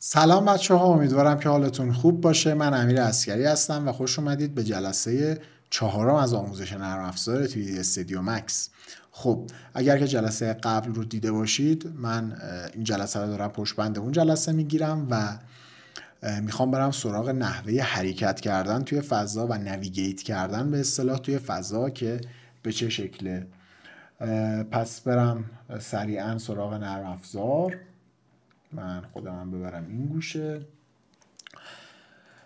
سلام بچه ها، امیدوارم که حالتون خوب باشه. من امیر عسکری هستم و خوش اومدید به جلسه چهارم از آموزش نرم افزار 3D استودیو مکس. خب اگر که جلسه قبل رو دیده باشید، من این جلسه رو دارم پشت بند اون جلسه میگیرم و میخوام برم سراغ نحوه حرکت کردن توی فضا و نویگیت کردن به اصطلاح توی فضا که به چه شکله. پس برم سریعا سراغ نرم افزار. من خودم ببرم این گوشه.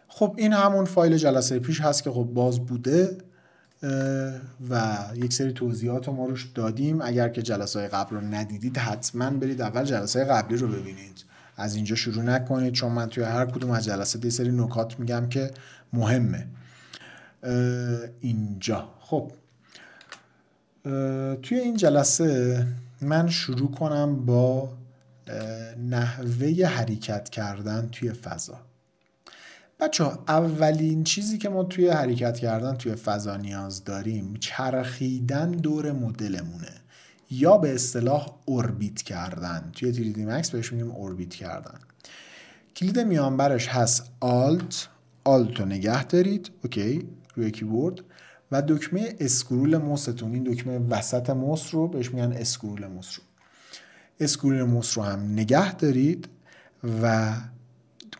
خب این همون فایل جلسه پیش هست که خب باز بوده و یک سری توضیحات ما روش دادیم. اگر که جلسه قبل رو ندیدید حتما برید اول جلسه قبلی رو ببینید، از اینجا شروع نکنید، چون من توی هر کدوم از جلسه یه سری نکات میگم که مهمه. اینجا خب توی این جلسه من شروع کنم با نحوه حرکت کردن توی فضا. بچه‌ها اولین چیزی که ما توی حرکت کردن توی فضا نیاز داریم چرخیدن دور مدلمونه، یا به اصطلاح اوربیت کردن. توی 3D مکس بهش میگیم اوربیت کردن. کلید میانبرش هست آلت رو نگه دارید، اوکی، روی کیبورد، و دکمه اسکرول موستون، این دکمه وسط موس رو بهش میگن اسکرول موس رو. اسکرول موس رو هم نگه دارید و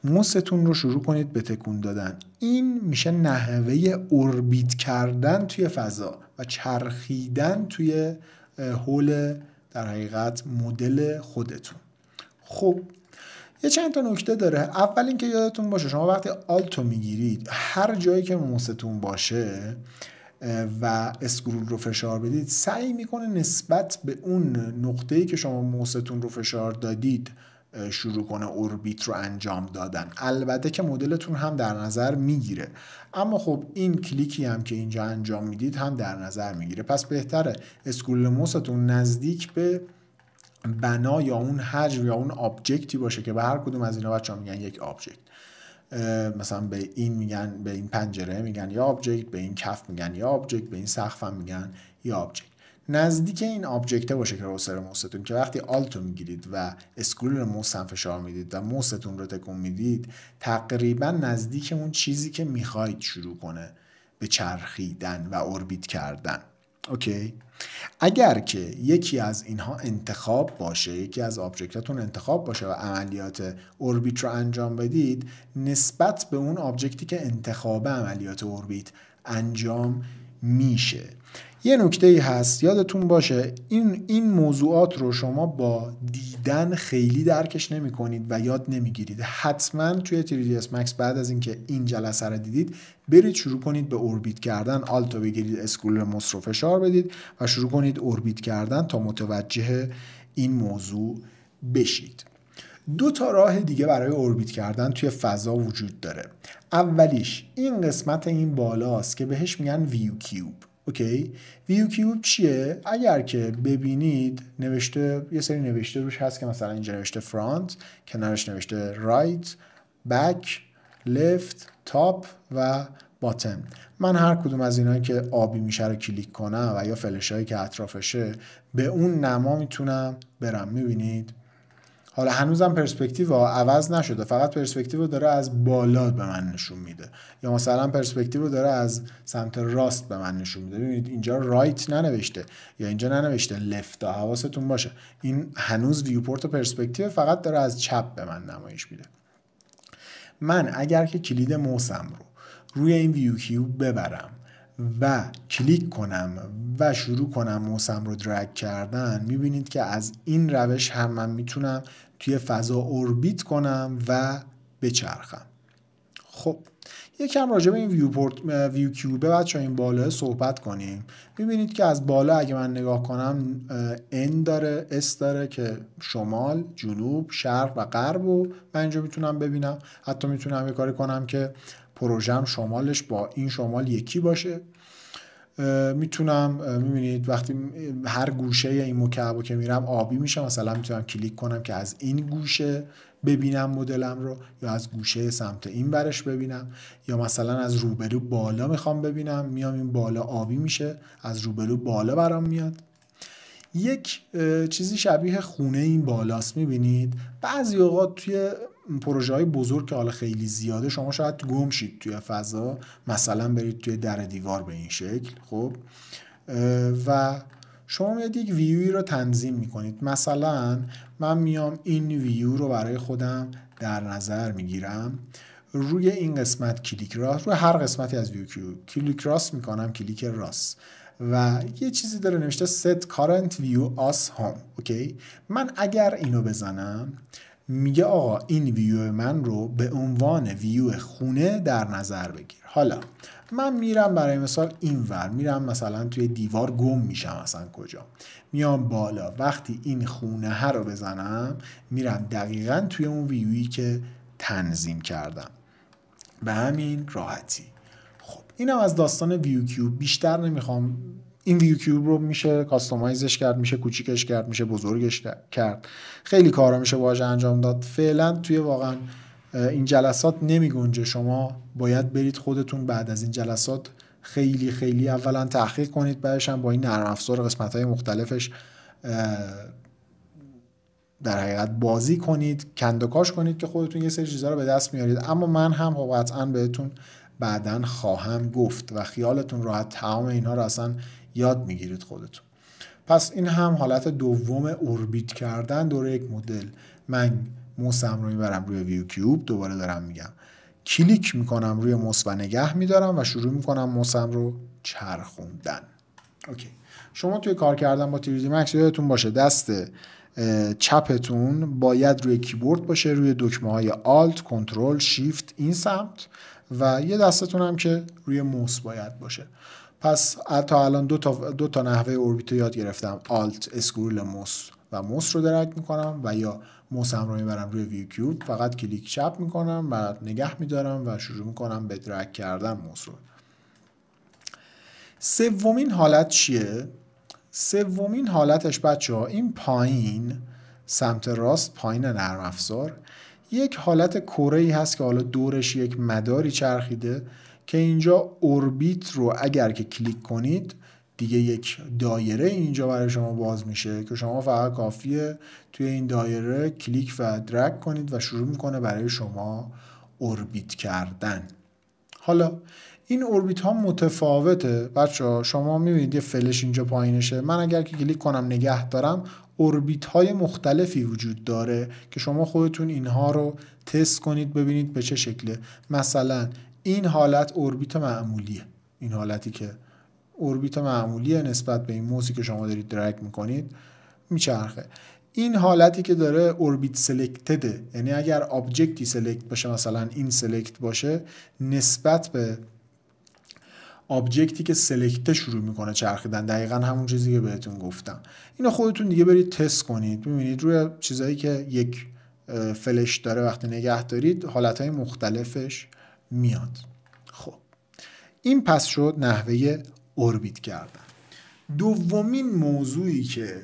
موستون رو شروع کنید به تکون دادن. این میشه نحوه اوربیت کردن توی فضا و چرخیدن توی حول در حقیقت مدل خودتون. خب یه چند تا نکته داره. اول اینکه یادتون باشه شما وقتی آلتو میگیرید، هر جایی که موستون باشه و اسکرول رو فشار بدید، سعی میکنه نسبت به اون نقطه‌ای که شما موستون رو فشار دادید شروع کنه اوربیت رو انجام دادن. البته که مدلتون هم در نظر میگیره، اما خب این کلیکی هم که اینجا انجام میدید هم در نظر میگیره. پس بهتره اسکرول موستون نزدیک به بنا یا اون حجم یا اون آبجکتی باشه که به هر کدوم از اینا بچه‌ها میگن یک آبجکت. مثلا به این میگن، به این پنجره میگن یا آبجکت، به این کف میگن یا آبجکت، به این سقف هم میگن یا آبجکت. نزدیک این آبجکته باشه کروسر موستون، که وقتی آلتو میگیرید و اسکرول موس هم فشار میدید و موستون رو تکون میدید، تقریبا نزدیک اون چیزی که میخواید شروع کنه به چرخیدن و اوربیت کردن. اوکی. اگر که یکی از اینها انتخاب باشه، یکی از آبجکتاتون انتخاب باشه و عملیات اوربیت رو انجام بدید، نسبت به اون آبجکتی که انتخاب عملیات اوربیت انجام میشه. یه نکته هست یادتون باشه، این موضوعات رو شما با دیدن خیلی درکش نمی کنید و یاد نمیگیرید. حتما توی 3ds max بعد از اینکه این جلسه رو دیدید، برید شروع کنید به اوربیت کردن. آلتو بگیرید، اسکرول موس رو فشار بدید و شروع کنید اوربیت کردن تا متوجه این موضوع بشید. دو تا راه دیگه برای اوربیت کردن توی فضا وجود داره. اولیش این قسمت این بالاست که بهش میگن ویو کیوب. اوکی، ویو کیوب چیه؟ اگر که ببینید نوشته، یه سری نوشته روش هست که مثلا اینجا نوشته فرانت، کنارش نوشته رایت، بک، لفت، تاپ و باتم. من هر کدوم از اینایی که آبی میشه رو کلیک کنم و یا فلشایی که اطرافشه، به اون نما میتونم برم. میبینید حالا هنوزم پرسپکتیو عوض نشده، فقط پرسپکتیو داره از بالا به من نشون میده، یا مثلا پرسپکتیو داره از سمت راست به من نشون میده. ببینید اینجا رایت ننوشته یا اینجا ننوشته لفت. حواستون باشه این هنوز ویوپورت و پرسپکتیو، فقط داره از چپ به من نمایش میده. من اگر که کلید موسم رو روی این ویو کیوب ببرم و کلیک کنم و شروع کنم موسم رو درگ کردن، میبینید که از این روش هم من میتونم توی فضا اوربیت کنم و بچرخم. خب یکم راجع به این ویو کیوب بچه‌ها این بالا صحبت کنیم. میبینید که از بالا اگه من نگاه کنم N داره، S داره که شمال، جنوب، شرق و غرب رو من اینجا میتونم ببینم. حتی میتونم یه کاری کنم که پروژم شمالش با این شمال یکی باشه. میتونم، میبینید وقتی هر گوشه این مکعبو که میرم آبی میشه، مثلا میتونم کلیک کنم که از این گوشه ببینم مدلم رو، یا از گوشه سمت این برش ببینم، یا مثلا از روبرو بالا میخوام ببینم، میام این بالا آبی میشه، از روبرو بالا برام میاد. یک چیزی شبیه خونه این بالاست. میبینید بعضی اوقات توی پروژه های بزرگ که حالا خیلی زیاده شما شاید گم شید توی فضا، مثلا برید توی در دیوار به این شکل. خب و شما میاد یک ویوی رو تنظیم میکنید. مثلا من میام این ویو رو برای خودم در نظر میگیرم، روی این قسمت کلیک راست، روی هر قسمتی از ویو کلیک راست میکنم، کلیک راست، و یه چیزی داره نوشته set current view as home. اوکی، من اگر اینو بزنم میگه آقا این ویو من رو به عنوان ویو خونه در نظر بگیر. حالا من میرم برای مثال اینور، میرم مثلا توی دیوار گم میشم، مثلا کجا، میام بالا، وقتی این خونه رو بزنم میرم دقیقاً توی اون ویویی که تنظیم کردم، به همین راحتی. خب اینم از داستان ویو کیوب، بیشتر نمیخوام. این ویو کیوب رو میشه کاستومایزش کرد، میشه کوچیکش کرد، میشه بزرگش کرد، خیلی کارا میشه باهاش انجام داد. فعلا توی واقعا این جلسات نمیگنجه. شما باید برید خودتون بعد از این جلسات خیلی خیلی اولا تحقیق کنید، بعدش هم با این نرم افزار قسمت‌های مختلفش در حقیقت بازی کنید، کند و کاش کنید که خودتون یه سری چیزا رو به دست میارید. اما من هم قطعاً بهتون بعداً خواهم گفت و خیالتون راحت، تمام اینها رو اصلا یاد میگیرید خودتون. پس این هم حالت دوم اوربیت کردن دور یک مدل. من موسم رو میبرم روی ویو کیوب، دوباره دارم میگم کلیک میکنم روی موس و نگه میدارم و شروع میکنم موسم رو چرخوندن. اوکی، شما توی کار کردن با 3D Max یادتون باشه دست چپتون باید روی کیبورد باشه، روی دکمه های Alt، کنترل، شیفت این سمت، و یه دستتون هم که روی موس باید باشه. پس تا الان دو تا نحوه اوربیت رو یاد گرفتم، Alt اسکرول موس و موس رو درگ میکنم، و یا موسم رو میبرم روی ویو کیوب، فقط کلیک چپ میکنم و نگه میدارم و شروع میکنم به درگ کردن موس رو. سومین حالت چیه؟ سومین حالتش بچه‌ها این پایین سمت راست، پایین نرم افزار، یک حالت کره‌ای هست که حالا دورش یک مداری چرخیده که اینجا اوربیت رو اگر که کلیک کنید دیگه یک دایره اینجا برای شما باز میشه که شما فقط کافیه توی این دایره کلیک و درگ کنید و شروع میکنه برای شما اوربیت کردن. حالا این اوربیت ها متفاوته بچه‌ها، شما میبینید یه فلش اینجا پایینشه، من اگر که کلیک کنم نگه دارم اوربیت های مختلفی وجود داره که شما خودتون اینها رو تست کنید ببینید به چه شکله. مثلا این حالت اوربیت معمولیه، این حالتی که اوربیت معمولیه نسبت به این موسی که شما دارید درگ میکنید میچرخه. این حالتی که داره اوربیت سلکتده، یعنی اگر آبجکتی سلکت باشه، مثلا این سلکت باشه، نسبت به آبجکتی که سلکت شروع میکنه چرخیدن، دقیقاً همون چیزی که بهتون گفتم. اینو خودتون دیگه برید تست کنید، ببینید روی چیزایی که یک فلش داره وقتی نگه دارید حالتهای مختلفش میاد. خب این پس شد نحوه اوربیت کردن. دومین موضوعی که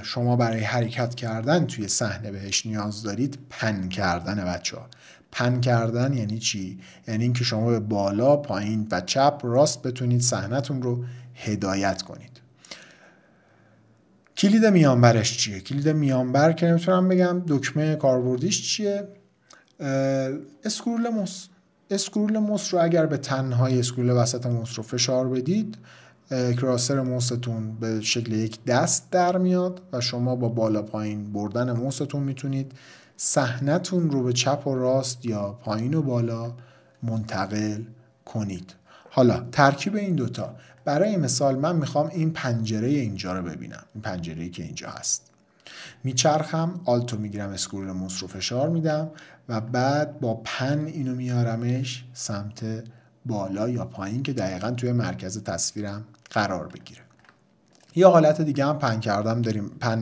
شما برای حرکت کردن توی صحنه بهش نیاز دارید پن کردن بچه‌ها. پن کردن یعنی چی؟ یعنی اینکه شما به بالا، پایین و چپ راست بتونید صحنه‌تون رو هدایت کنید. کلید میانبرش چیه؟ کلید میانبر که نمیتونم بگم دکمه کاربردیش چیه؟ اسکرول موس. اسکرول موس رو اگر به تنهای اسکرول وسط موس رو فشار بدید، کراسر موستون به شکل یک دست در میاد و شما با بالا پایین بردن موستون میتونید صحنه‌تون رو به چپ و راست یا پایین و بالا منتقل کنید. حالا ترکیب این دوتا، برای مثال من میخوام این پنجره اینجا رو ببینم، این پنجره‌ای که اینجا هست، میچرخم، آلتو میگیرم، اسکرول موس رو فشار میدم و بعد با پن اینو میارمش سمت بالا یا پایین که دقیقاً توی مرکز تصویرم قرار بگیره. یا حالت دیگه هم پن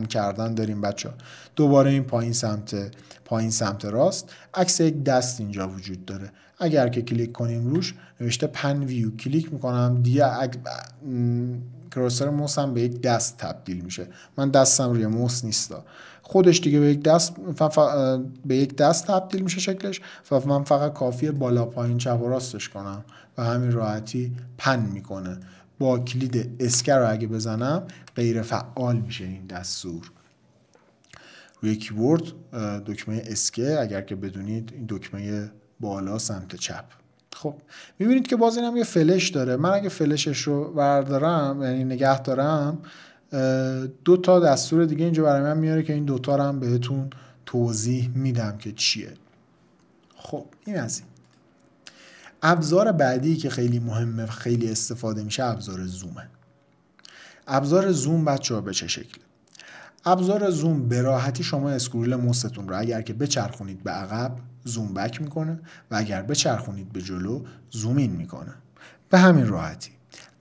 کردن داریم بچه ها. دوباره این پایین سمت راست، عکس یک دست اینجا وجود داره، اگر که کلیک کنیم روش نوشته پن ویو، کلیک میکنم دیگه کرسر موسم به یک دست تبدیل میشه. من دستم روی موس نیستا، خودش دیگه به یک دست تبدیل میشه شکلش و من فقط کافیه بالا پایین چپ و راستش کنم و همین راحتی پن میکنه. با کلید اسکر رو اگه بزنم غیر فعال میشه این دستور. روی کیبورد دکمه اسکه، اگر که بدونید این دکمه بالا سمت چپ. خب میبینید که باز اینم یه فلش داره. من اگه فلشش رو بردارم یعنی نگه دارم، 2 تا دستور دیگه اینجا برای من میاره که این دوتا رو هم بهتون توضیح میدم که چیه. خب این از این. ابزار بعدی که خیلی مهمه، خیلی استفاده میشه، ابزار زومه. ابزار زوم بچه‌ها به چه شکله؟ ابزار زوم به راحتی شما اسکرول موستون رو اگر که بچرخونید به عقب زوم بک میکنه و اگر بچرخونید به جلو زوم این میکنه، به همین راحتی.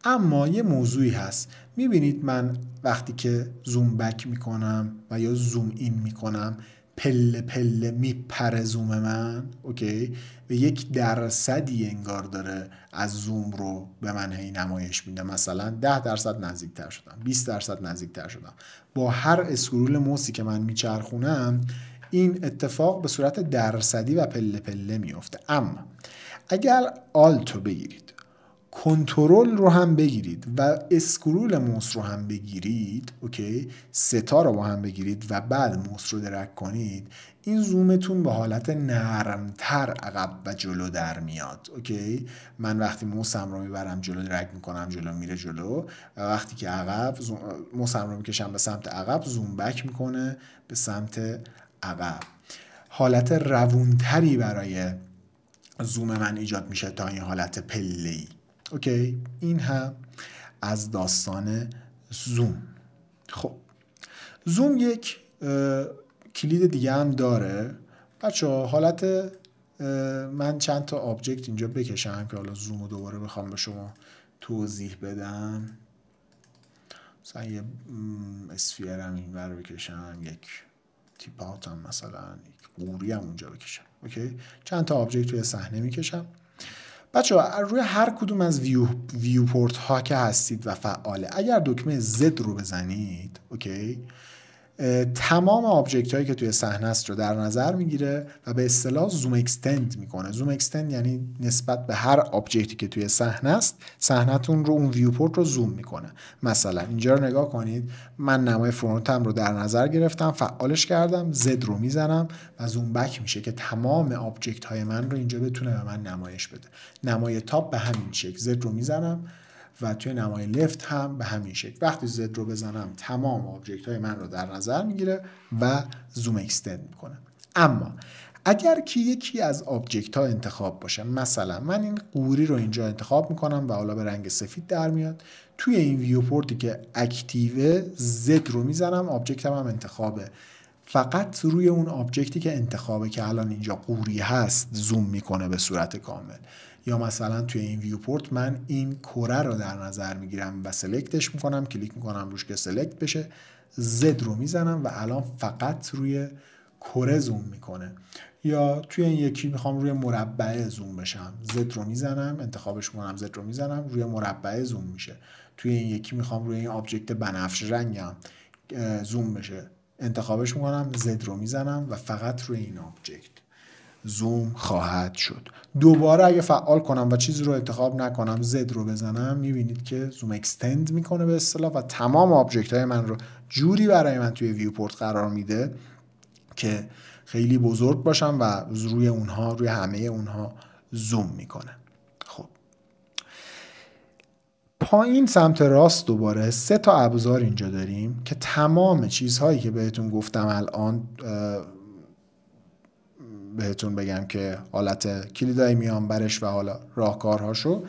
اما یه موضوعی هست، میبینید من وقتی که زوم بک میکنم و یا زوم این میکنم پله پله میپره زوم من، اوکی، و 1% انگار داره از زوم رو به من هی نمایش میده. مثلا 10% نزدیکتر شدم، 20% نزدیکتر شدم. با هر اسکرول موسی که من میچرخونم این اتفاق به صورت درصدی و پله پله میفته. اما اگر آلت رو بگیرید، کنترل رو هم بگیرید و اسکرول موس رو هم بگیرید، اوکی، 3 تا رو با هم بگیرید و بعد موس رو درگ کنید، این زومتون به حالت نرمتر عقب و جلو در میاد. اوکی، من وقتی موسم رو میبرم جلو درگ میکنم جلو میره جلو، و وقتی که عقب موسم رو میکشم به سمت عقب زوم بک میکنه به سمت عقب. حالت روونتری برای زوم من ایجاد میشه تا این حالت پله‌ای. اوکی، این هم از داستان زوم. خب زوم یک کلید دیگه هم داره بچه ها. حالت من چند تا آبجکت اینجا بکشم که حالا زوم رو دوباره بخوام به شما توضیح بدم. مثلا یه اسفیر هم این ور بکشم، یک تیپ آوت هم مثلا یک قوری هم اونجا بکشم. اوکی، چند تا آبجکت توی صحنه میکشم. بچه‌ها روی هر کدوم از ویوپورت ها که هستید و فعاله، اگر دکمه Z رو بزنید، اوکی، تمام آبجکت هایی که توی صحنه است رو در نظر میگیره و به اصطلاح زوم اکستند میکنه. زوم اکستند یعنی نسبت به هر آبجکتی که توی صحنه است، صحنه‌تون رو، اون ویوپورت رو زوم میکنه. مثلا اینجا رو نگاه کنید، من نمای فرونتم رو در نظر گرفتم، فعالش کردم، Z رو میزنم و زوم بک میشه که تمام آبجکت های من رو اینجا بتونه به من نمایش بده. نمای تاپ به همین شکل، Z رو میزنم و توی نمای لفت هم به همین شکل. وقتی Z رو بزنم تمام آبجکت های من رو در نظر میگیره و زوم اکستند میکنه. اما اگر که یکی از آبجکت ها انتخاب باشه، مثلا من این قوری رو اینجا انتخاب میکنم و حالا به رنگ سفید در میاد، توی این ویوپورتی که اکتیوه Z رو میزنم، آبجکتم هم انتخابه، فقط روی اون آبجکتی که انتخابه که الان اینجا قوری هست زوم میکنه به صورت کامل. یا مثلا توی این ویوپورت من این کره رو در نظر میگیرم و سلکتش میکنم، کلیک میکنم روش که سلکت بشه، Z رو میزنم و الان فقط روی کره زوم میکنه. یا توی این یکی میخوام روی مربع زوم بشم، Z رو میزنم، انتخابش میکنم، Z رو میزنم، روی مربع زوم میشه. توی این یکی میخوام روی این آبجکت بنفش رنگم زوم بشه، انتخابش میکنم، Z رو میزنم و فقط روی این آبجکت زوم خواهد شد. دوباره اگه فعال کنم و چیزی رو انتخاب نکنم، Z رو بزنم، میبینید که زوم اکستند میکنه به اصطلاح و تمام آبجکت های من رو جوری برای من توی ویوپورت قرار میده که خیلی بزرگ باشم و روی اونها، روی همه اونها زوم میکنه. خب پایین سمت راست دوباره 3 تا ابزار اینجا داریم که تمام چیزهایی که بهتون گفتم الان بهتون بگم که حالت کلیدای میان برش و حالا راهکارهاشو،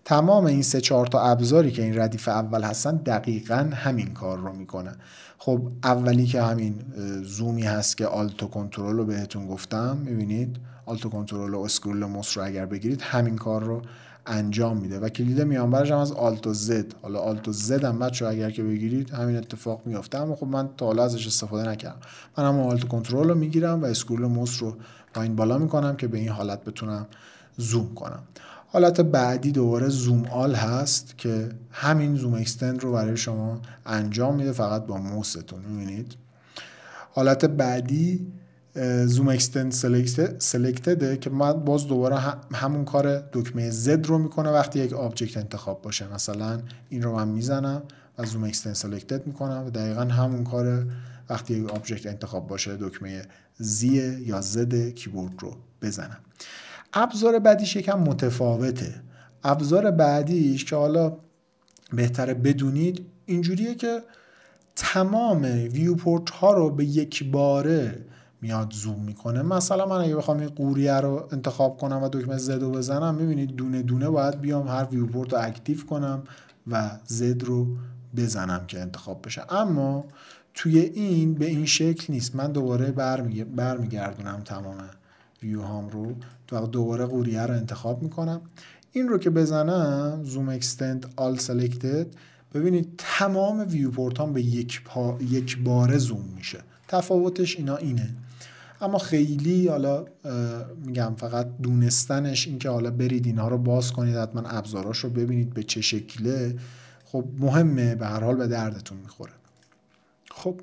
تمام این 3-4 تا ابزاری که این ردیف اول هستن دقیقاً همین کار رو میکنه. خب اولی که همین زومی هست که آلت و کنترل رو بهتون گفتم، میبینید آلت و کنترل و اسکرول موس رو اگر بگیرید همین کار رو انجام میده و کلید میانبرش هم از آلت و زد. حالا آلت و زد هم بچه‌ها اگر که بگیرید همین اتفاق میفته، اما خب من تا حالا ازش استفاده نکردم. من هم آلت و کنترل رو میگیرم و اسکرول موس رو پایین بالا میکنم که به این حالت بتونم زوم کنم. حالت بعدی دوباره زوم آل هست که همین زوم اکستند رو برای شما انجام میده فقط با موستون. میبینید حالت بعدی زوم اکستند سلکتده که من باز دوباره همون کار دکمه Z رو میکنه وقتی یک آبجکت انتخاب باشه. مثلا این رو من میزنم و زوم اکستند سلکتد میکنم و دقیقا همون کار وقتی آبجکت انتخاب باشه دکمه زی یا زد کیبورد رو بزنم. ابزار بعدیش یکم متفاوته. ابزار بعدیش که حالا بهتره بدونید اینجوریه که تمام ویوپورت ها رو به یک باره میاد زوم میکنه. مثلا من اگه بخوام این قوریه رو انتخاب کنم و دکمه زد رو بزنم، میبینید دونه دونه باید بیام هر ویوپورت رو اکتیو کنم و زد رو بزنم که انتخاب بشه. اما توی این به این شکل نیست. من دوباره برمیگردونم تمام ویو هام رو و دوباره قوریه رو انتخاب میکنم. این رو که بزنم زوم اکستند آل سلکتد، ببینید تمام ویوپورت هم به یک باره زوم میشه. تفاوتش اینه. اما خیلی حالا میگم فقط دونستنش این که حالا برید اینها رو باز کنید، حتما ابزاراش رو ببینید به چه شکله، خب مهمه، به هر حال به دردتون میخوره. خب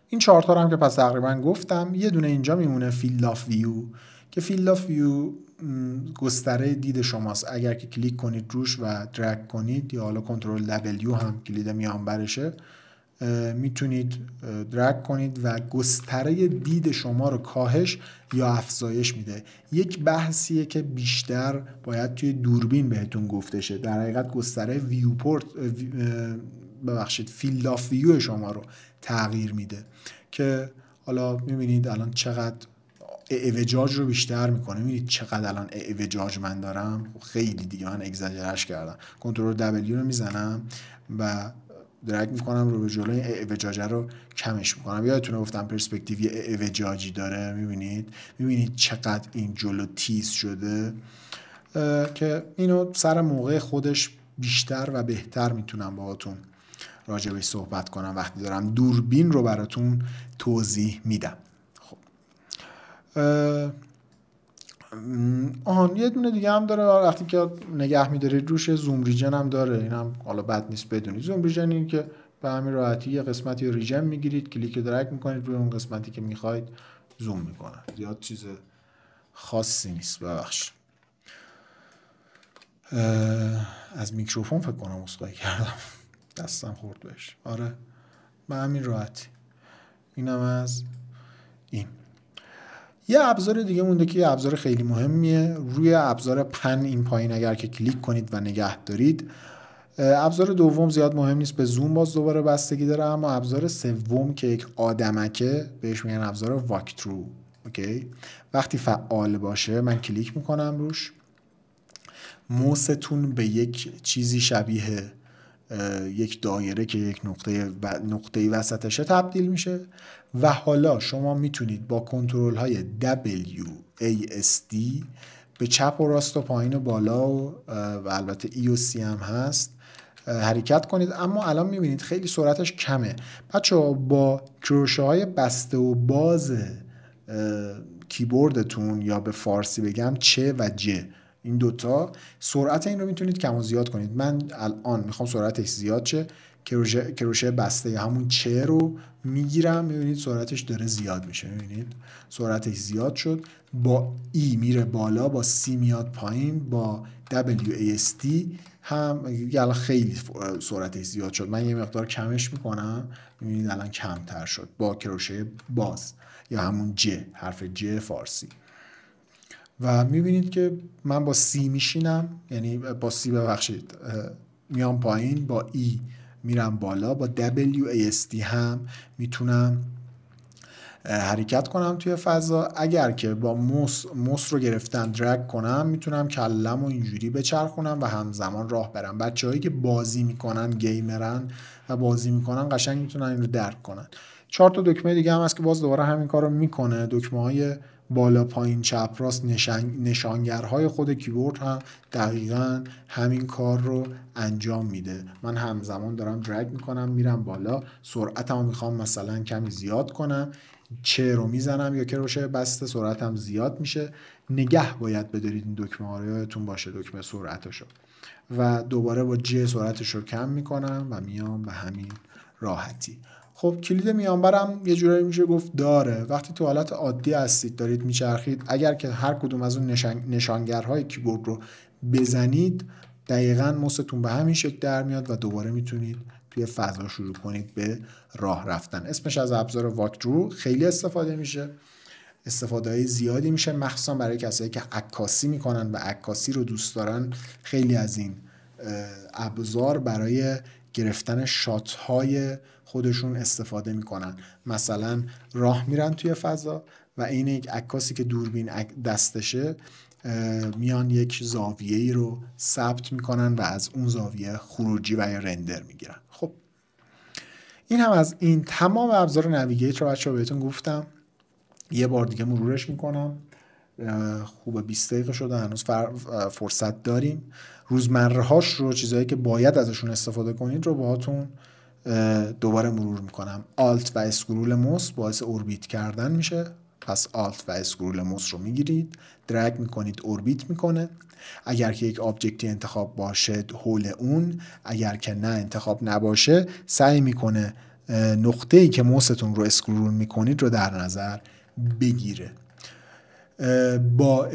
این 4 تا هم که پس تقریبا گفتم. یه دونه اینجا میمونه فیلد آف ویو که فیلد آف ویو گستره دید شماست. اگر که کلیک کنید روش و درگ کنید یا حالا کنترل دبلیو هم کلید میانبرشه میتونید درگ کنید و گستره دید شما رو کاهش یا افزایش میده. یک بحثیه که بیشتر باید توی دوربین بهتون گفته شه. در حقیقت گستره فیلد آف ویو شما رو تغییر میده که حالا میبینید الان چقدر اعوجاج رو بیشتر میکنه. میبینید چقدر الان اعوجاج من دارم، خیلی دیگه من اگزاجرش کردم. کنترل دبلیو رو میزنم و درگ میکنم رو به جلو، این اعوجاج رو کمش میکنم. یادتونه گفتم پرسپکتیو یه اعوجاجی داره. میبینید چقدر این جلو تیز شده که اینو سر موقع خودش بیشتر و بهتر میتونم باهاتون راجبش صحبت کنم وقتی دارم دوربین رو براتون توضیح میدم. خب یه دونه دیگه هم داره وقتی که نگه میدارید روش، زوم ریجن هم داره. این هم حالا بد نیست بدونید. زوم ریجن این که به همین راحتی یه قسمتی ریجن میگیرید، کلیک درگ میکنید روی اون قسمتی که میخواید زوم میکنه. زیاد چیز خاصی نیست. ببخشید از میکروفون فکر کنم عذرخواهی کردم، دستم خورد بهش. آره به همین راحتی. اینم از این. یه ابزار دیگه مونده که یه ابزار خیلی مهمیه. روی ابزار پن این پایین اگر که کلیک کنید و نگه دارید، ابزار دوم زیاد مهم نیست، به زوم باز دوباره بستگی داره. اما ابزار سوم که یک آدمکه بهش میگن ابزار واک ترو. اوکی، وقتی فعال باشه من کلیک میکنم روش، موستون به یک چیزی شبیه یک دایره که یک نقطه وسطشه تبدیل میشه و حالا شما میتونید با کنترل های WASD به چپ و راست و پایین و بالا و البته E و C هم هست حرکت کنید. اما الان میبینید خیلی سرعتش کمه. بچه‌ها با کروشه های بسته و باز کیبوردتون، یا به فارسی بگم چه و جه، این دوتا سرعت این رو میتونید کم و زیاد کنید. من الان میخوام سرعتش زیاد شه، کروشه بسته یا همون چه رو میگیرم، میبینید سرعتش داره زیاد میشه. میبینید سرعتش زیاد شد. با ای میره بالا، با سی میاد پایین، با WASD هم الان خیلی سرعتش زیاد شد. من یه مقدار کمش میکنم، میبینید الان کمتر شد با کروشه باز یا همون جه، حرف جه فارسی. و میبینید که من با سی میشینم، یعنی با سی ببخشید میام پایین، با ای میرم بالا، با WASD هم میتونم حرکت کنم توی فضا. اگر که با موس رو گرفتم درگ کنم، میتونم کلم و اینجوری بچرخونم و همزمان راه برم. بچه‌هایی که بازی میکنن، گیمرن و بازی میکنن، قشنگ میتونن این رو درک کنن. 4 تا دکمه دیگه هم هست که باز دوباره همین کار رو میکنه. دکمه های بالا پایین چپ راست نشانگرهای خود کیبورد هم دقیقاً همین کار رو انجام میده. من همزمان دارم درگ میکنم میرم بالا، سرعتمو میخوام مثلا کمی زیاد کنم، چه رو میزنم یا کروشه بسته، سرعتم زیاد میشه. نگه باید بدارید این دکمه ها رو، یادتون باشه دکمه سرعتشو. و دوباره با جه سرعتشو کم میکنم و میام به همین راحتی. خب کلید میانبرم یه جورایی میشه گفت داره. وقتی تو حالت عادی هستید دارید میچرخید، اگر که هر کدوم از اون نشانگرهای کیبورد رو بزنید، دقیقاً موستون به همین شکل در میاد و دوباره میتونید توی فضا شروع کنید به راه رفتن. اسمش از ابزار واکترو خیلی استفاده میشه، استفاده های زیادی میشه، مخصوصا برای کسایی که عکاسی میکنن و عکاسی رو دوست دارن. خیلی از این ابزار برای گرفتن شات های خودشون استفاده میکنن. مثلا راه میرن توی فضا و این یک عکاسی که دوربین دستشه میان یک زاویه‌ای رو ثبت میکنن و از اون زاویه خروجی و یا رندر میگیرن. خب این هم از این. تمام ابزار نویگیت رو بچه‌ها بهتون گفتم، یه بار دیگه مرورش میکنم. خوبه 20 دقیقه شده، هنوز فرصت داریم. روزمره هاش رو، چیزهایی که باید ازشون استفاده کنید رو باهاتون دوباره مرور میکنم. آلت و اسکرول موس باعث اوربیت کردن میشه، پس آلت و اسکرول موس رو میگیرید، درگ میکنید، اوربیت میکنه. اگر که یک آبجکتی انتخاب باشه حول اون، اگر که نه انتخاب نباشه سعی میکنه نقطه‌ای که موستون رو اسکرول میکنید رو در نظر بگیره. با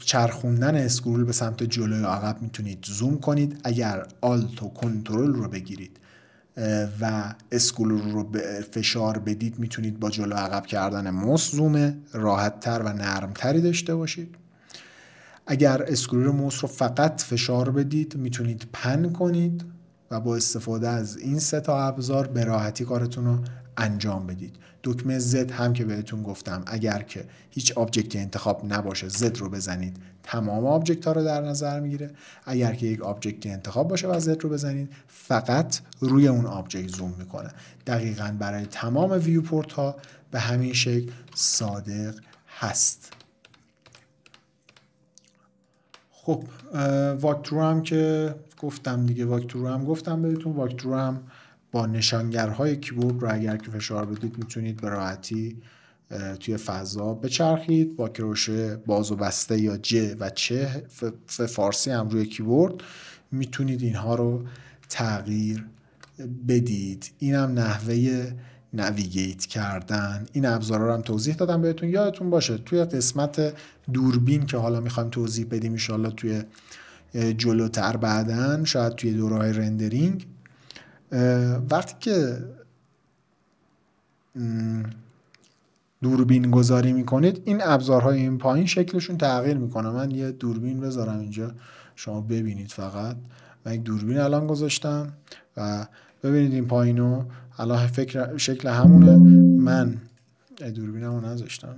چرخوندن اسکرول به سمت جلو یا عقب میتونید زوم کنید. اگر آلت و کنترل رو بگیرید و اسکرول رو فشار بدید میتونید با جلو عقب کردن موس زوم راحت تر و نرم تری داشته باشید. اگر اسکرول موس رو فقط فشار بدید میتونید پن کنید و با استفاده از این سه تا ابزار به راحتی کارتون رو انجام بدید. دکمه Z هم که بهتون گفتم اگر که هیچ آبجکتی انتخاب نباشه Z رو بزنید تمام آبجکت ها رو در نظر میگیره. اگر که یک آبجکتی انتخاب باشه و Z رو بزنید فقط روی اون آبجکت زوم میکنه. دقیقاً برای تمام ویوپورت ها به همین شکل صادق هست. خب واکترو هم که گفتم دیگه، واکترو هم گفتم بهتون. واکترو هم با نشانگرهای کیبورد رو اگر که فشار بدید میتونید به راحتی توی فضا بچرخید. با کروشه باز و بسته یا ج و چه فارسی هم روی کیبورد میتونید اینها رو تغییر بدید. این هم نحوه نویگیت کردن. این ابزارها رو هم توضیح دادم بهتون. یادتون باشه توی قسمت دوربین که حالا میخوایم توضیح بدیم ان شاءالله توی جلوتر بعدن، شاید توی دوره‌های رندرینگ، وقتی که دوربین گذاری میکنید این ابزارهای این پایین شکلشون تغییر میکنه. من یه دوربین بذارم اینجا شما ببینید. فقط من یک دوربین الان گذاشتم و ببینید این پایینو الان شکل همونه. من دوربینمو نذاشتم،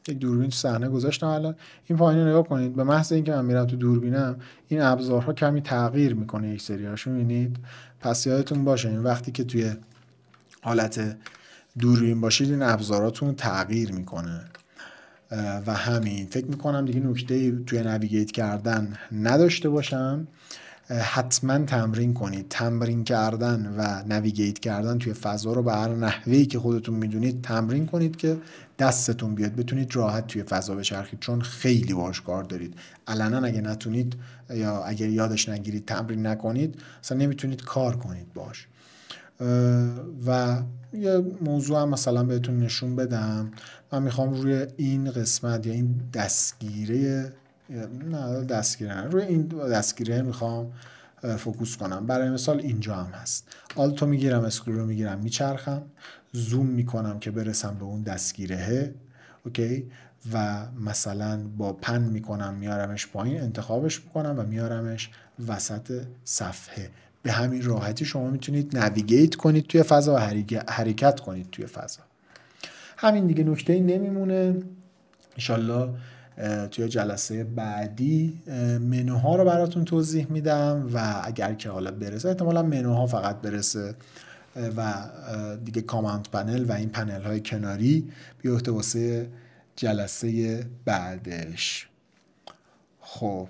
یک دوربین تو صحنه گذاشتم. الان این پایینو نگاه کنید. به محض اینکه من میرم تو دوربینم این ابزارها کمی تغییر میکنه، یک سریاشو میبینید. پس یادتون باشه این وقتی که توی حالت دوربین باشید این ابزاراتون تغییر میکنه. و همین فکر میکنم دیگه نکته توی نویگیت کردن نداشته باشم. حتما تمرین کنید. تمرین کردن و نویگیت کردن توی فضا رو به هر نحوهی که خودتون میدونید تمرین کنید که دستتون بیاد بتونید راحت توی فضا بچرخید، چون خیلی باهاش کار دارید. علنا اگه نتونید یا اگه یادش نگیرید تمرین نکنید اصلا نمیتونید کار کنید باش. و یه موضوع هم مثلا بهتون نشون بدم. من میخوام روی این قسمت یا این دستگیره روی این دستگیره میخوام فوکوس کنم. برای مثال اینجا هم هست. آلتو میگیرم، اسکرول رو میگیرم، میچرخم، زوم میکنم که برسم به اون دستگیره. اوکی. و مثلا با پن میکنم میارمش پایین، انتخابش میکنم و میارمش وسط صفحه. به همین راحتی شما میتونید نویگیت کنید توی فضا و حرکت کنید توی فضا. همین دیگه، نکته‌ای نمیمونه. انشالله توی جلسه بعدی منوها رو براتون توضیح میدم و اگر که حالا برسه، احتمالا منوها فقط برسه و دیگه کاماند پنل و این پنل های کناری بیفته واسه جلسه بعدش. خب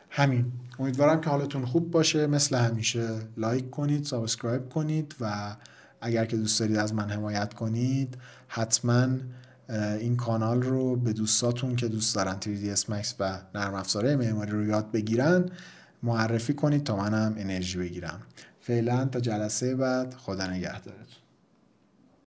همین، امیدوارم که حالتون خوب باشه. مثل همیشه لایک کنید، سابسکرایب کنید و اگر که دوست دارید از من حمایت کنید حتما این کانال رو به دوستاتون که دوست دارن 3ds Max و نرم افزارهای معماری رو یاد بگیرن معرفی کنید تا منم انرژی بگیرم. فعلا تا جلسه بعد، خدا نگهدارتون.